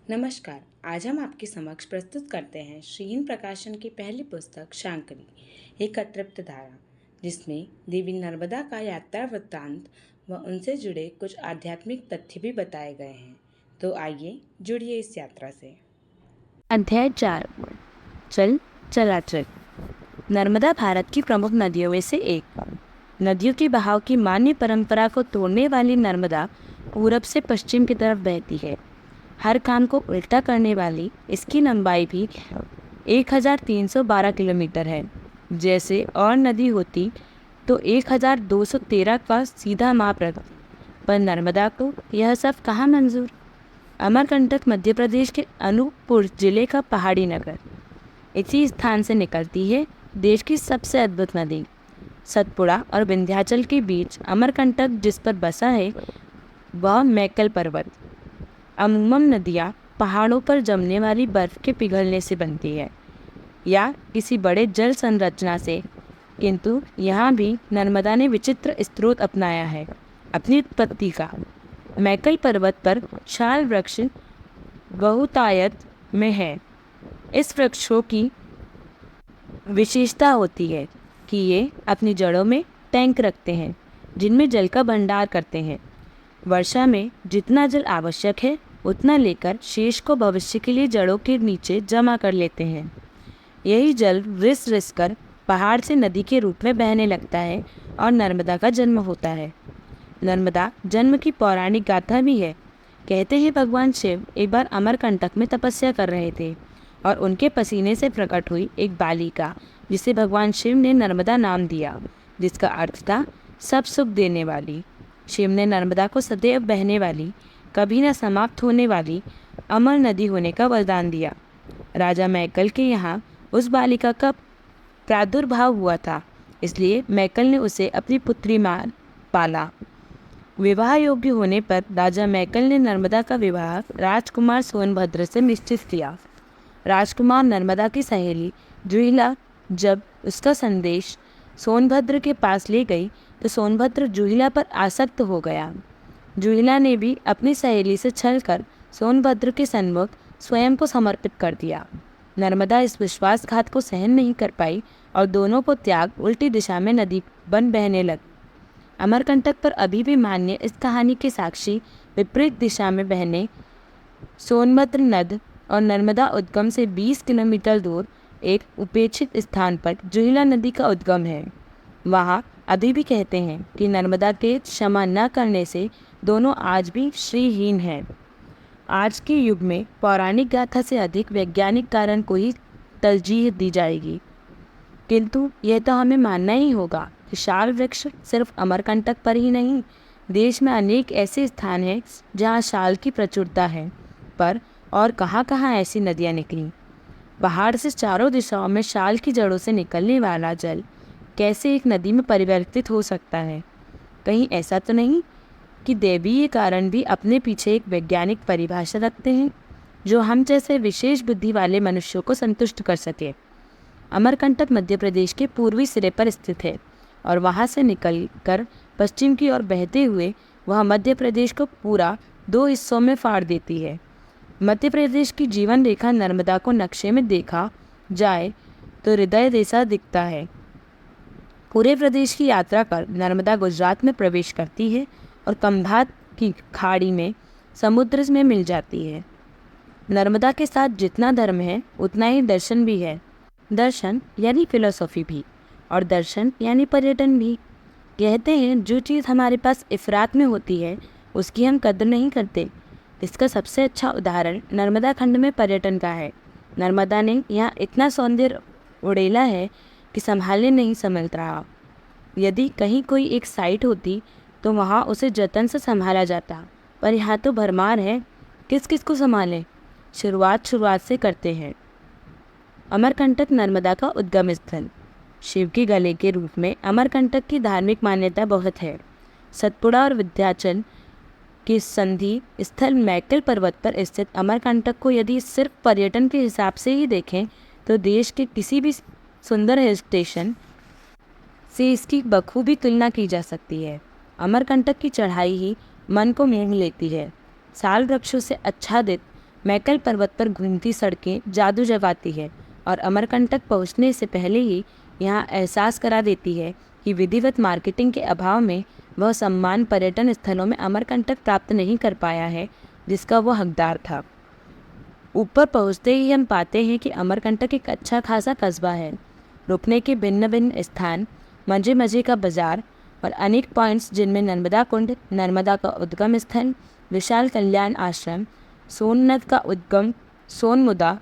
नमस्कार। आज हम आपके समक्ष प्रस्तुत करते हैं श्रीन प्रकाशन की पहली पुस्तक शांकरी एक अतृप्त धारा, जिसमें देवी नर्मदा का यात्रा वृत्तांत व उनसे जुड़े कुछ आध्यात्मिक तथ्य भी बताए गए हैं। तो आइए जुड़िए इस यात्रा से। अध्याय 4। चल चलाचल। नर्मदा भारत की प्रमुख नदियों में से एक। नदियों के बहाव की मान्य परंपरा को तोड़ने वाली नर्मदा पूरब से पश्चिम की तरफ बहती है। हर काम को उल्टा करने वाली इसकी लंबाई भी 1312 किलोमीटर है। जैसे और नदी होती तो 1213 का सीधा माप रखती, पर नर्मदा को यह सब कहाँ मंजूर। अमरकंटक मध्य प्रदेश के अनूपपुर जिले का पहाड़ी नगर। इसी स्थान से निकलती है देश की सबसे अद्भुत नदी। सतपुड़ा और विंध्याचल के बीच अमरकंटक जिस पर बसा है वह मैकल पर्वत। अमूमन नदियाँ पहाड़ों पर जमने वाली बर्फ के पिघलने से बनती है या किसी बड़े जल संरचना से, किंतु यहाँ भी नर्मदा ने विचित्र स्रोत अपनाया है अपनी उत्पत्ति का। मैकल पर्वत पर शाल वृक्ष बहुतायत में है। इस वृक्षों की विशेषता होती है कि ये अपनी जड़ों में टैंक रखते हैं जिनमें जल का भंडार करते हैं। वर्षा में जितना जल आवश्यक है उतना लेकर शेष को भविष्य के लिए जड़ों के नीचे जमा कर लेते हैं। यही जल रिस रिस कर पहाड़ से नदी के रूप में बहने लगता है और नर्मदा का जन्म होता है। नर्मदा जन्म की पौराणिक गाथा भी है। कहते हैं भगवान शिव एक बार अमरकंटक में तपस्या कर रहे थे और उनके पसीने से प्रकट हुई एक बालिका, जिसे भगवान शिव ने नर्मदा नाम दिया, जिसका अर्थ था सब सुख देने वाली। शिव ने नर्मदा को सदैव बहने वाली, कभी न समाप्त होने वाली अमर नदी होने का वरदान दिया। राजा मैकल के यहाँ उस बालिका का प्रादुर्भाव हुआ था, इसलिए मैकल ने उसे अपनी पुत्री मान पाला। विवाह योग्य होने पर राजा मैकल ने नर्मदा का विवाह राजकुमार सोनभद्र से निश्चित किया। राजकुमार नर्मदा की सहेली जुहिला जब उसका संदेश सोनभद्र के पास ले गई तो सोनभद्र जुहिला पर आसक्त हो गया। जुहिला ने भी अपनी सहेली से छल कर सोनभद्र के सन्मुख स्वयं को समर्पित कर दिया। नर्मदा इस विश्वासघात को सहन नहीं कर पाई और दोनों को त्याग उल्टी दिशा में नदी बन बहने लगी। अमरकंटक पर अभी भी मान्य इस कहानी के साक्षी विपरीत दिशा में बहने सोनभद्र नद और नर्मदा उद्गम से 20 किलोमीटर दूर एक उपेक्षित स्थान पर जुहिला नदी का उद्गम है। वहाँ अभी भी कहते हैं कि नर्मदा के क्षमा न करने से दोनों आज भी श्रीहीन हैं। आज के युग में पौराणिक गाथा से अधिक वैज्ञानिक कारण को ही तरजीह दी जाएगी, किंतु यह तो हमें मानना ही होगा कि शाल वृक्ष सिर्फ अमरकंटक पर ही नहीं, देश में अनेक ऐसे स्थान हैं जहाँ शाल की प्रचुरता है। पर और कहाँ कहाँ ऐसी नदियाँ निकली। पहाड़ से चारों दिशाओं में शाल की जड़ों से निकलने वाला जल कैसे एक नदी में परिवर्तित हो सकता है। कहीं ऐसा तो नहीं कि दैवीय कारण भी अपने पीछे एक वैज्ञानिक परिभाषा रखते हैं जो हम जैसे विशेष बुद्धि वाले मनुष्यों को संतुष्ट कर सके। अमरकंटक मध्य प्रदेश के पूर्वी सिरे पर स्थित है और वहाँ से निकलकर पश्चिम की ओर बहते हुए वह मध्य प्रदेश को पूरा 2 हिस्सों में फाड़ देती है। मध्य प्रदेश की जीवन रेखा नर्मदा को नक्शे में देखा जाए तो हृदय जैसा दिखता है। पूरे प्रदेश की यात्रा कर नर्मदा गुजरात में प्रवेश करती है और खंभात की खाड़ी में समुद्र में मिल जाती है। नर्मदा के साथ जितना धर्म है उतना ही दर्शन भी है। दर्शन यानी फिलोसॉफी भी, और दर्शन यानी पर्यटन भी। कहते हैं जो चीज़ हमारे पास इफरात में होती है उसकी हम कदर नहीं करते। इसका सबसे अच्छा उदाहरण नर्मदा खंड में पर्यटन का है। नर्मदा ने यहाँ इतना सौंदर्य उड़ेला है कि संभालने नहीं समझ रहा। यदि कहीं कोई एक साइट होती तो वहाँ उसे जतन से संभाला जाता, पर यहाँ तो भरमार है, किस किस को संभालें। शुरुआत से करते हैं। अमरकंटक नर्मदा का उद्गम स्थल। शिव के गले के रूप में अमरकंटक की धार्मिक मान्यता बहुत है। सतपुड़ा और विंध्याचल के संधि स्थल मैकल पर्वत पर स्थित अमरकंटक को यदि सिर्फ पर्यटन के हिसाब से ही देखें तो देश के किसी भी सुंदर हिल स्टेशन से इसकी बखूबी तुलना की जा सकती है। अमरकंटक की चढ़ाई ही मन को मोह लेती है। साल वृक्षों से आच्छादित मैकल पर्वत पर घूमती सड़कें जादू जगाती है और अमरकंटक पहुंचने से पहले ही यहाँ एहसास करा देती है कि विधिवत मार्केटिंग के अभाव में वह सम्मान पर्यटन स्थलों में अमरकंटक प्राप्त नहीं कर पाया है जिसका वह हकदार था। ऊपर पहुंचते ही हम पाते हैं कि अमरकंटक एक अच्छा खासा कस्बा है। रुकने के भिन्न भिन्न स्थान, मजे मजे का बाजार और अनेक पॉइंट्स जिनमें नर्मदा कुंड, नर्मदा का उद्गम स्थल, विशाल कल्याण आश्रम, सोननद का उद्गम, सोनमुदा,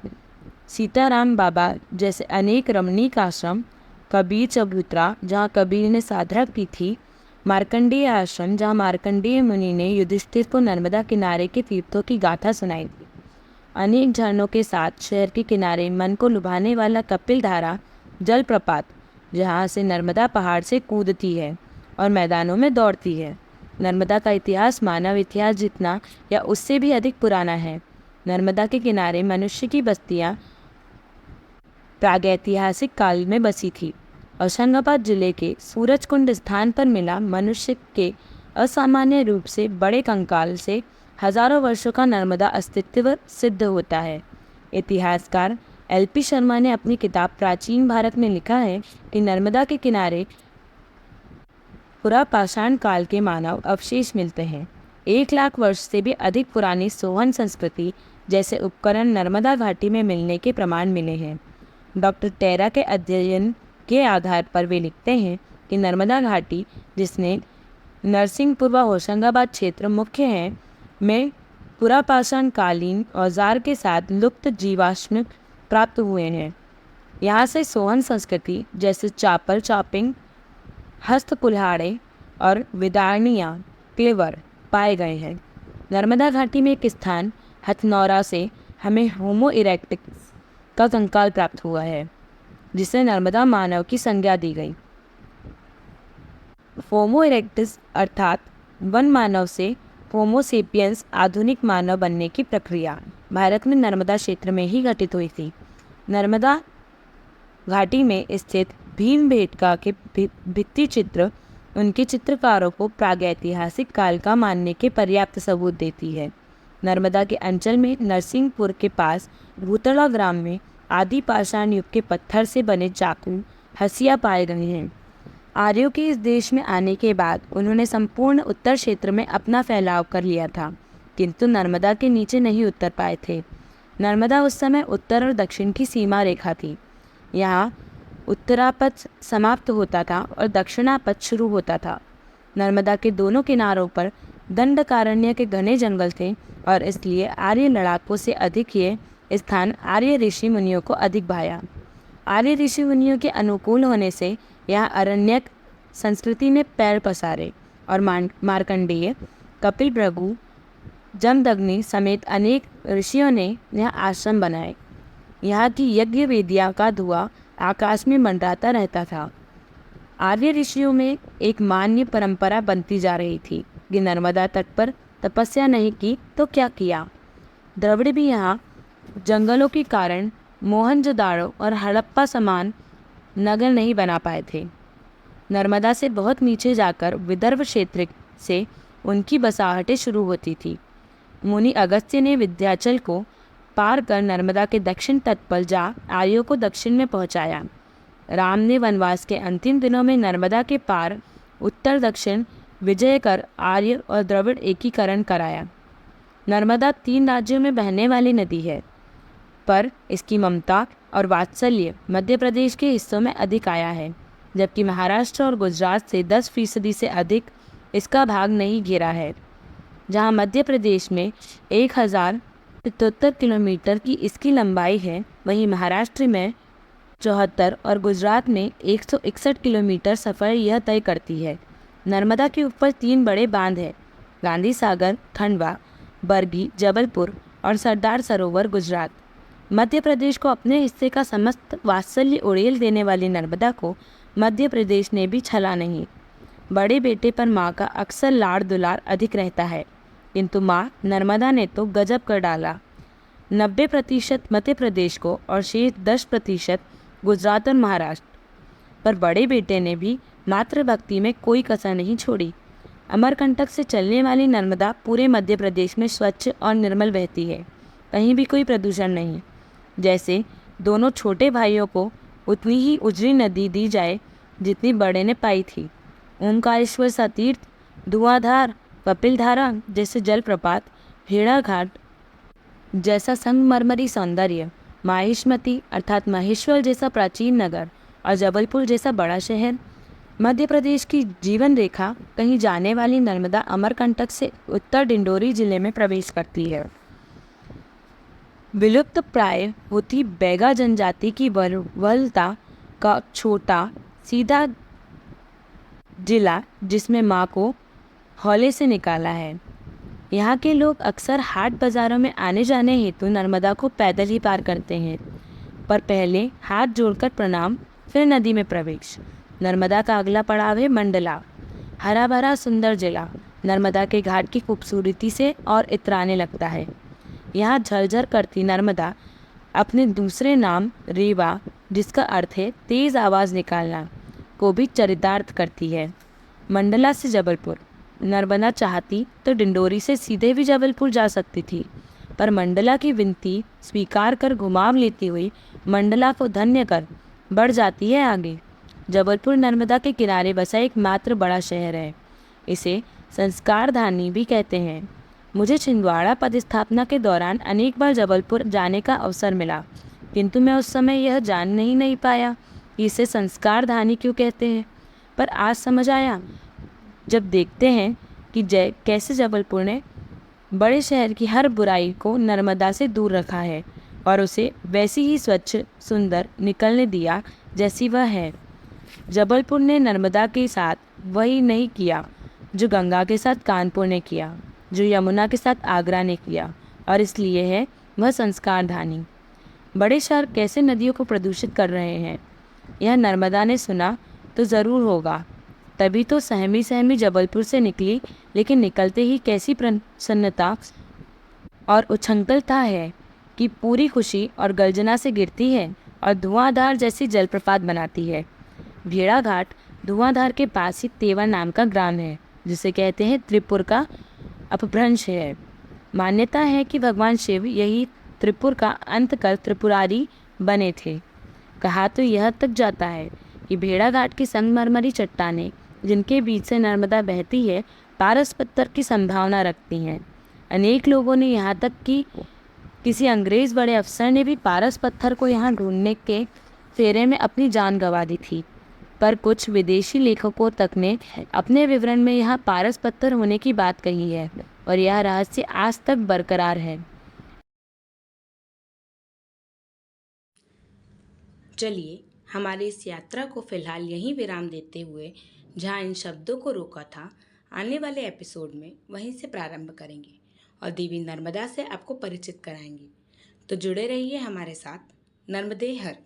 सीताराम बाबा जैसे अनेक रमणीक आश्रम, कबीर चबूतरा जहाँ कबीर ने साधना की थी, मार्कंडेय आश्रम जहाँ मार्कंडेय मुनि ने युधिष्ठिर को नर्मदा किनारे के तीर्थों की गाथा सुनाई थी, अनेक झरनों के साथ शहर के किनारे मन को लुभाने वाला कपिल धारा जलप्रपात जहाँ से नर्मदा पहाड़ से कूदती है और मैदानों में दौड़ती है। नर्मदा का इतिहास मानव इतिहास जितना या उससे भी अधिक पुराना है। नर्मदा के किनारे मनुष्य की बस्तियाँ प्रागैतिहासिक काल में बसी थी। होशंगाबाद जिले के सूरजकुंड स्थान पर मिला मनुष्य के असामान्य रूप से बड़े कंकाल से हजारों वर्षों का नर्मदा अस्तित्व सिद्ध होता है। इतिहासकार LP शर्मा ने अपनी किताब प्राचीन भारत में लिखा है कि नर्मदा के किनारे पुरापाषाण काल के मानव अवशेष मिलते हैं। 1 लाख वर्ष से भी अधिक पुरानी सोहन संस्कृति जैसे उपकरण नर्मदा घाटी में मिलने के प्रमाण मिले हैं। डॉक्टर टेरा के अध्ययन के आधार पर वे लिखते हैं कि नर्मदा घाटी, जिसने नरसिंहपुर व होशंगाबाद क्षेत्र मुख्य हैं, में पुरापाषाण कालीन औजार के साथ लुप्त जीवाश्म प्राप्त हुए हैं। यहाँ से सोहन संस्कृति जैसे चापर चॉपिंग, हस्त कुल्हाड़े और विदारणियाँ क्लेवर पाए गए हैं। नर्मदा घाटी में एक स्थान हथनौरा से हमें होमो इरेक्टस का कंकाल प्राप्त हुआ है, जिसे नर्मदा मानव की संज्ञा दी गई। होमो इरेक्टस अर्थात वन मानव से होमो सेपियंस आधुनिक मानव बनने की प्रक्रिया भारत में नर्मदा क्षेत्र में ही घटित हुई थी। नर्मदा घाटी में स्थित भीमबेटका के भित्ति चित्र उनके चित्रकारों को प्रागैतिहासिक काल का मानने के पर्याप्त सबूत देती है। नर्मदा के अंचल में नरसिंहपुर के पास भूतड़ा ग्राम में आदि पाषाण युग के पत्थर से बने चाकू, हसिया पाए गए हैं। आर्यों के इस देश में आने के बाद उन्होंने संपूर्ण उत्तर क्षेत्र में अपना फैलाव कर लिया था, किंतु नर्मदा के नीचे नहीं उतर पाए थे। नर्मदा उस समय उत्तर और दक्षिण की सीमा रेखा थी। यहाँ उत्तरापथ समाप्त होता था और दक्षिणापथ शुरू होता था। नर्मदा के दोनों किनारों पर दंडकारण्य के घने जंगल थे और इसलिए आर्य लड़ाकों से अधिक ये स्थान आर्य ऋषि मुनियों को अधिक भाया। आर्य ऋषि मुनियों के अनुकूल होने से यहाँ अरण्यक संस्कृति ने पैर पसारे और मार्कंडेय, कपिल भृगु, जमदग्नि समेत अनेक ऋषियों ने यहाँ आश्रम बनाए। यहाँ की यज्ञ वेदियाँ का धुआं आकाश में मंडराता रहता था। आर्य ऋषियों में एक मान्य परंपरा बनती जा रही थी कि नर्मदा तट पर तपस्या नहीं की तो क्या किया। द्रविड़ भी यहाँ जंगलों के कारण मोहनजोदाड़ो और हड़प्पा समान नगर नहीं बना पाए थे। नर्मदा से बहुत नीचे जाकर विदर्भ क्षेत्र से उनकी बसाहटें शुरू होती थी। मुनि अगस्त्य ने विंध्याचल को पार कर नर्मदा के दक्षिण तट पर जा आर्यों को दक्षिण में पहुंचाया। राम ने वनवास के अंतिम दिनों में नर्मदा के पार उत्तर दक्षिण विजय कर आर्य और द्रविड़ एकीकरण कराया। नर्मदा 3 राज्यों में बहने वाली नदी है, पर इसकी ममता और वात्सल्य मध्य प्रदेश के हिस्सों में अधिक आया है, जबकि महाराष्ट्र और गुजरात से 10% से अधिक इसका भाग नहीं घिरा है। जहां मध्य प्रदेश में 1077 किलोमीटर की इसकी लंबाई है, वहीं महाराष्ट्र में 74 और गुजरात में 161 किलोमीटर सफ़र यह तय करती है। नर्मदा के ऊपर 3 बड़े बांध हैं: गांधी सागर, खंडवा, बरगी, जबलपुर और सरदार सरोवर गुजरात। मध्य प्रदेश को अपने हिस्से का समस्त वात्सल्य उड़ेल देने वाली नर्मदा को मध्य प्रदेश ने भी छला नहीं। बड़े बेटे पर माँ का अक्सर लाड़ दुलार अधिक रहता है, किंतु माँ नर्मदा ने तो गजब कर डाला। 90% मध्य प्रदेश को और शेष 10% गुजरात और महाराष्ट्र। पर बड़े बेटे ने भी मातृभक्ति में कोई कसर नहीं छोड़ी। अमरकंटक से चलने वाली नर्मदा पूरे मध्य प्रदेश में स्वच्छ और निर्मल बहती है, कहीं भी कोई प्रदूषण नहीं। जैसे दोनों छोटे भाइयों को उतनी ही उजरी नदी दी जाए जितनी बड़े ने पाई थी। ओमकारेश्वर सा तीर्थ, धुआंधार कपिलधारा जैसे जलप्रपात, भेड़ाघाट जैसा संगमरमरी सौंदर्य, माहिष्मती अर्थात महेश्वर जैसा प्राचीन नगर और जबलपुर जैसा बड़ा शहर। मध्य प्रदेश की जीवन रेखा कहीं जाने वाली नर्मदा अमरकंटक से उत्तर डिंडोरी जिले में प्रवेश करती है। विलुप्त प्राय होती बैगा जनजाति की वल्लता का छोटा सीधा जिला जिसमें माँ को हौले से निकाला है। यहाँ के लोग अक्सर हाट बाज़ारों में आने जाने हेतु नर्मदा को पैदल ही पार करते हैं, पर पहले हाथ जोड़कर प्रणाम, फिर नदी में प्रवेश। नर्मदा का अगला पड़ाव है मंडला, हरा भरा सुंदर जिला नर्मदा के घाट की खूबसूरती से और इतराने लगता है। यहाँ झरझर करती नर्मदा अपने दूसरे नाम रेवा, जिसका अर्थ है तेज़ आवाज़ निकालना, को भी चरितार्थ करती है। मंडला से जबलपुर, नर्मदा चाहती तो डिंडोरी से सीधे भी जबलपुर जा सकती थी, पर मंडला की विनती स्वीकार कर घुमाव लेती हुई मंडला को धन्य कर बढ़ जाती है आगे। जबलपुर नर्मदा के किनारे बसा एक मात्र बड़ा शहर है। इसे संस्कारधानी भी कहते हैं। मुझे छिंदवाड़ा पदस्थापना के दौरान अनेक बार जबलपुर जाने का अवसर मिला, किंतु मैं उस समय यह जान नहीं पाया कि इसे संस्कारधानी क्यों कहते हैं। पर आज समझ आया जब देखते हैं कि कैसे जबलपुर ने बड़े शहर की हर बुराई को नर्मदा से दूर रखा है और उसे वैसी ही स्वच्छ सुंदर निकलने दिया जैसी वह है। जबलपुर ने नर्मदा के साथ वही नहीं किया जो गंगा के साथ कानपुर ने किया, जो यमुना के साथ आगरा ने किया, और इसलिए है वह संस्कारधानी। बड़े शहर कैसे नदियों को प्रदूषित कर रहे हैं, यह नर्मदा ने सुना तो ज़रूर होगा, तभी तो सहमी सहमी जबलपुर से निकली, लेकिन निकलते ही कैसी प्रसन्नता और उछंखलता है कि पूरी खुशी और गर्जना से गिरती है और धुआंधार जैसी जलप्रपात बनाती है। भेड़ाघाट धुआंधार के पास ही तेवा नाम का ग्राम है, जिसे कहते हैं त्रिपुर का अपभ्रंश है। मान्यता है कि भगवान शिव यही त्रिपुर का अंत कर त्रिपुरारी बने थे। कहा तो यह तक जाता है कि भेड़ाघाट की संगमरमरी चट्टानें जिनके बीच से नर्मदा बहती है, पारस पत्थर की संभावना रखती हैं। अनेक लोगों ने यहाँ तक कि किसी अंग्रेज़ बड़े अफसर ने भी पारस पत्थर को यहाँ ढूंढने के फेरे में अपनी जान गंवा दी थी, पर कुछ विदेशी लेखकों तक ने अपने विवरण में यहाँ पारस पत्थर होने की बात कही है और यह रहस्य आज तक बरकरार है। चलिए हमारी इस यात्रा को फिलहाल यहीं विराम देते हुए, जहाँ इन शब्दों को रोका था, आने वाले एपिसोड में वहीं से प्रारंभ करेंगे और देवी नर्मदा से आपको परिचित कराएंगे। तो जुड़े रहिए हमारे साथ। नर्मदे हर।